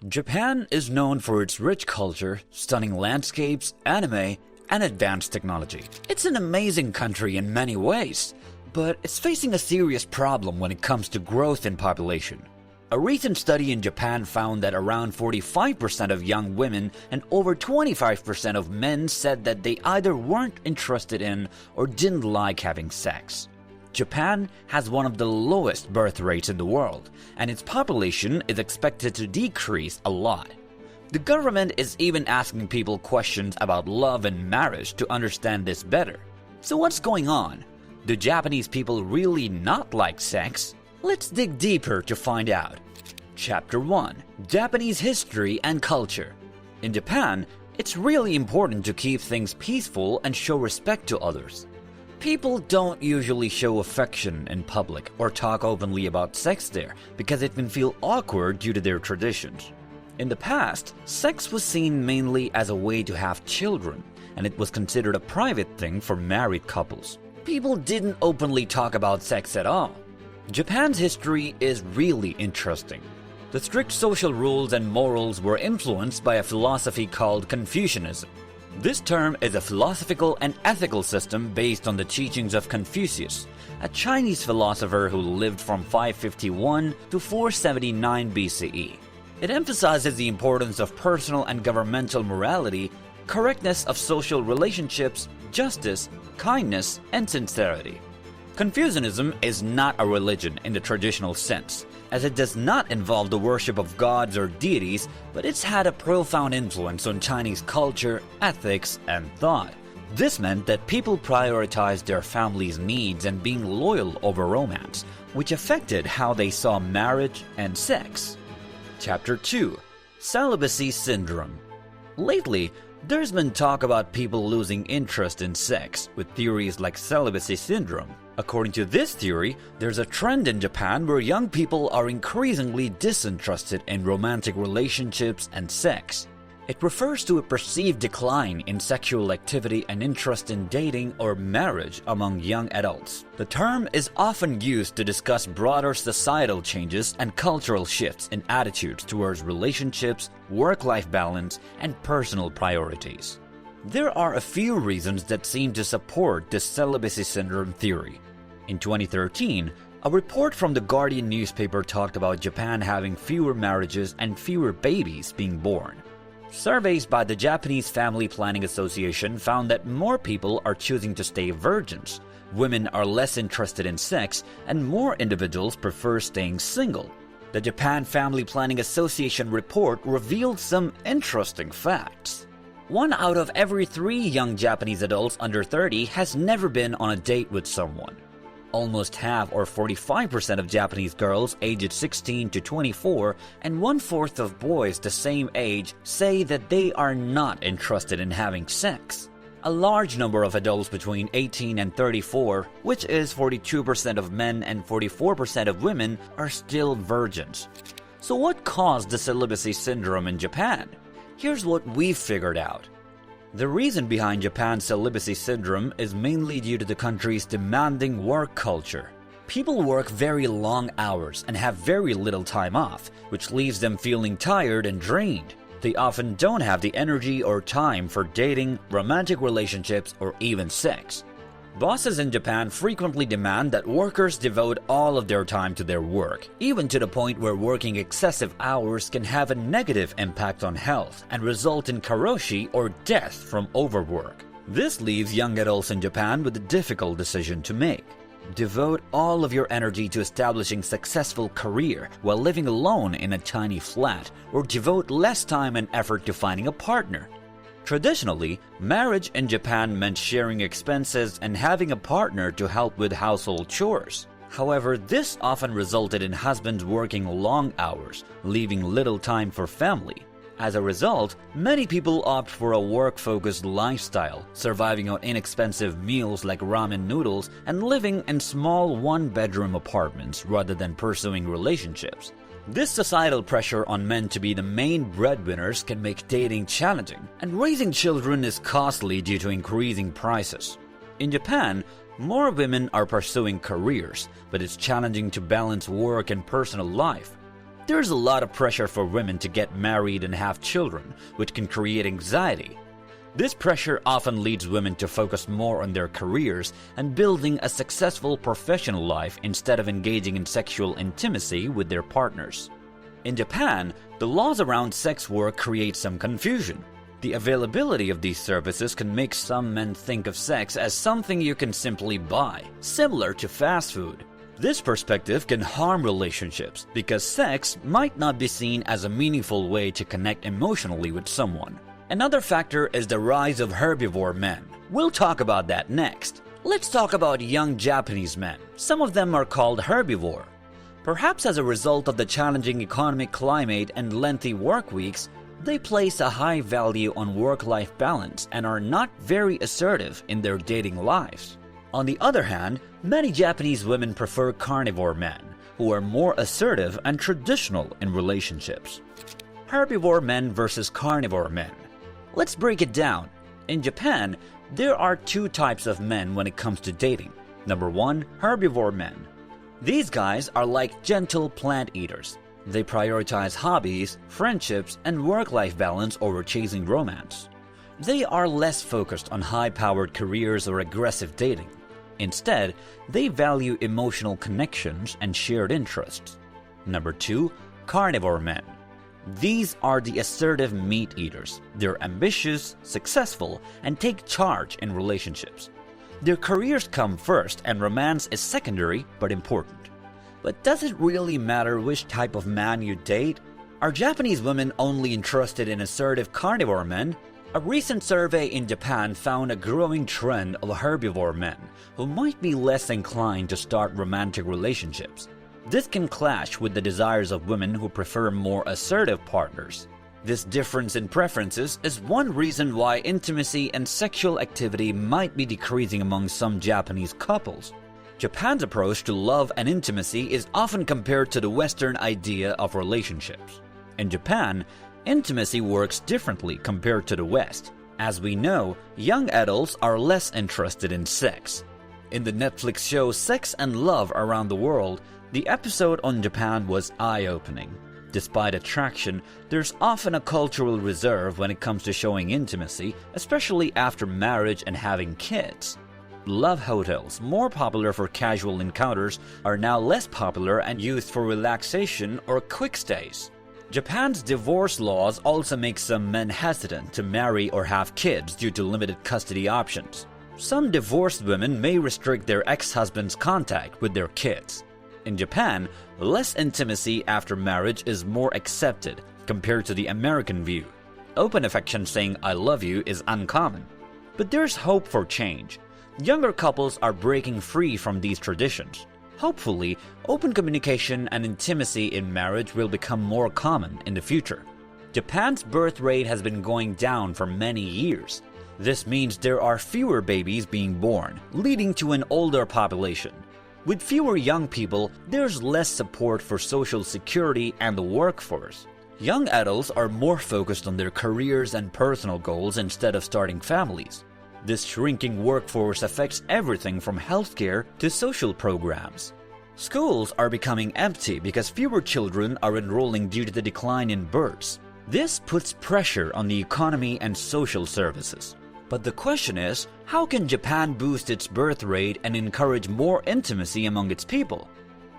Japan is known for its rich culture, stunning landscapes, anime, and advanced technology. It's an amazing country in many ways, but it's facing a serious problem when it comes to growth in population. A recent study in Japan found that around 45% of young women and over 25% of men said that they either weren't interested in or didn't like having sex. Japan has one of the lowest birth rates in the world, and its population is expected to decrease a lot. The government is even asking people questions about love and marriage to understand this better. So what's going on? Do Japanese people really not like sex? Let's dig deeper to find out. Chapter 1. Japanese History and Culture. In Japan, it's really important to keep things peaceful and show respect to others. People don't usually show affection in public or talk openly about sex there because it can feel awkward due to their traditions. In the past, sex was seen mainly as a way to have children, and it was considered a private thing for married couples. People didn't openly talk about sex at all. Japan's history is really interesting. The strict social rules and morals were influenced by a philosophy called Confucianism. This term is a philosophical and ethical system based on the teachings of Confucius, a Chinese philosopher who lived from 551 to 479 BCE. It emphasizes the importance of personal and governmental morality, correctness of social relationships, justice, kindness, and sincerity. Confucianism is not a religion in the traditional sense, as it does not involve the worship of gods or deities, but it's had a profound influence on Chinese culture, ethics, and thought. This meant that people prioritized their family's needs and being loyal over romance, which affected how they saw marriage and sex. Chapter 2. Celibacy Syndrome. Lately, there's been talk about people losing interest in sex with theories like celibacy syndrome. According to this theory, there's a trend in Japan where young people are increasingly disinterested in romantic relationships and sex. It refers to a perceived decline in sexual activity and interest in dating or marriage among young adults. The term is often used to discuss broader societal changes and cultural shifts in attitudes towards relationships, work-life balance, and personal priorities. There are a few reasons that seem to support this celibacy syndrome theory. In 2013, a report from the Guardian newspaper talked about Japan having fewer marriages and fewer babies being born. Surveys by the Japanese Family Planning Association found that more people are choosing to stay virgins, women are less interested in sex, and more individuals prefer staying single. The Japan Family Planning Association report revealed some interesting facts. 1 out of every 3 young Japanese adults under 30 has never been on a date with someone. Almost half, or 45% of Japanese girls aged 16 to 24 and 1/4 of boys the same age say that they are not interested in having sex. A large number of adults between 18 and 34, which is 42% of men and 44% of women, are still virgins. So what caused the celibacy syndrome in Japan? Here's what we've figured out. The reason behind Japan's celibacy syndrome is mainly due to the country's demanding work culture. People work very long hours and have very little time off, which leaves them feeling tired and drained. They often don't have the energy or time for dating, romantic relationships, or even sex. Bosses in Japan frequently demand that workers devote all of their time to their work, even to the point where working excessive hours can have a negative impact on health and result in karoshi or death from overwork. This leaves young adults in Japan with a difficult decision to make. Devote all of your energy to establishing a successful career while living alone in a tiny flat, or devote less time and effort to finding a partner. Traditionally, marriage in Japan meant sharing expenses and having a partner to help with household chores. However, this often resulted in husbands working long hours, leaving little time for family. As a result, many people opt for a work-focused lifestyle, surviving on inexpensive meals like ramen noodles and living in small one-bedroom apartments rather than pursuing relationships. This societal pressure on men to be the main breadwinners can make dating challenging, and raising children is costly due to increasing prices. In Japan, more women are pursuing careers, but it's challenging to balance work and personal life. There's a lot of pressure for women to get married and have children, which can create anxiety. This pressure often leads women to focus more on their careers and building a successful professional life instead of engaging in sexual intimacy with their partners. In Japan, the laws around sex work create some confusion. The availability of these services can make some men think of sex as something you can simply buy, similar to fast food. This perspective can harm relationships because sex might not be seen as a meaningful way to connect emotionally with someone. Another factor is the rise of herbivore men. We'll talk about that next. Let's talk about young Japanese men. Some of them are called herbivore. Perhaps as a result of the challenging economic climate and lengthy work weeks, they place a high value on work-life balance and are not very assertive in their dating lives. On the other hand, many Japanese women prefer carnivore men, who are more assertive and traditional in relationships. Herbivore men versus carnivore men. Let's break it down. In Japan, there are two types of men when it comes to dating. Number 1, herbivore men. These guys are like gentle plant eaters. They prioritize hobbies, friendships, and work-life balance over chasing romance. They are less focused on high-powered careers or aggressive dating. Instead, they value emotional connections and shared interests. Number 2, carnivore men. These are the assertive meat eaters. They're ambitious, successful, and take charge in relationships. Their careers come first and romance is secondary but important. But does it really matter which type of man you date? Are Japanese women only interested in assertive carnivore men? A recent survey in Japan found a growing trend of herbivore men who might be less inclined to start romantic relationships. This can clash with the desires of women who prefer more assertive partners. This difference in preferences is one reason why intimacy and sexual activity might be decreasing among some Japanese couples. Japan's approach to love and intimacy is often compared to the Western idea of relationships. In Japan, intimacy works differently compared to the West. As we know, young adults are less interested in sex. In the Netflix show Sex and Love Around the World, the episode on Japan was eye-opening. Despite attraction, there's often a cultural reserve when it comes to showing intimacy, especially after marriage and having kids. Love hotels, more popular for casual encounters, are now less popular and used for relaxation or quick stays. Japan's divorce laws also make some men hesitant to marry or have kids due to limited custody options. Some divorced women may restrict their ex-husband's contact with their kids. In Japan, less intimacy after marriage is more accepted compared to the American view. Open affection saying "I love you" is uncommon. But there's hope for change. Younger couples are breaking free from these traditions. Hopefully, open communication and intimacy in marriage will become more common in the future. Japan's birth rate has been going down for many years. This means there are fewer babies being born, leading to an older population. With fewer young people, there's less support for social security and the workforce. Young adults are more focused on their careers and personal goals instead of starting families. This shrinking workforce affects everything from healthcare to social programs. Schools are becoming empty because fewer children are enrolling due to the decline in births. This puts pressure on the economy and social services. But the question is, how can Japan boost its birth rate and encourage more intimacy among its people?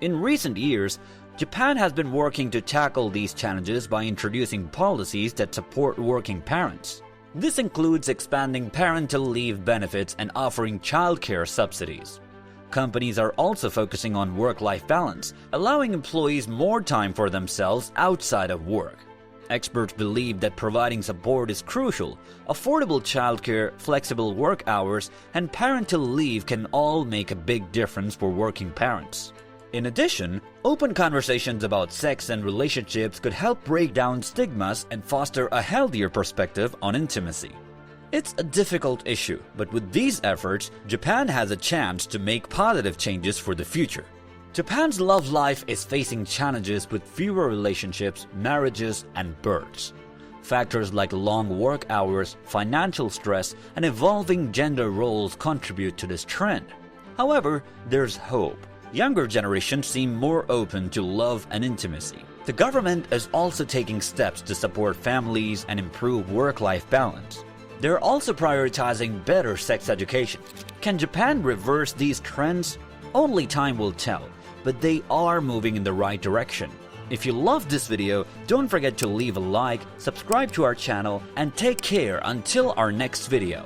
In recent years, Japan has been working to tackle these challenges by introducing policies that support working parents. This includes expanding parental leave benefits and offering childcare subsidies. Companies are also focusing on work-life balance, allowing employees more time for themselves outside of work. Experts believe that providing support is crucial. Affordable childcare, flexible work hours, and parental leave can all make a big difference for working parents. In addition, open conversations about sex and relationships could help break down stigmas and foster a healthier perspective on intimacy. It's a difficult issue, but with these efforts, Japan has a chance to make positive changes for the future. Japan's love life is facing challenges with fewer relationships, marriages, and births. Factors like long work hours, financial stress, and evolving gender roles contribute to this trend. However, there's hope. Younger generations seem more open to love and intimacy. The government is also taking steps to support families and improve work-life balance. They're also prioritizing better sex education. Can Japan reverse these trends? Only time will tell, but they are moving in the right direction. If you loved this video, don't forget to leave a like, subscribe to our channel, and take care until our next video.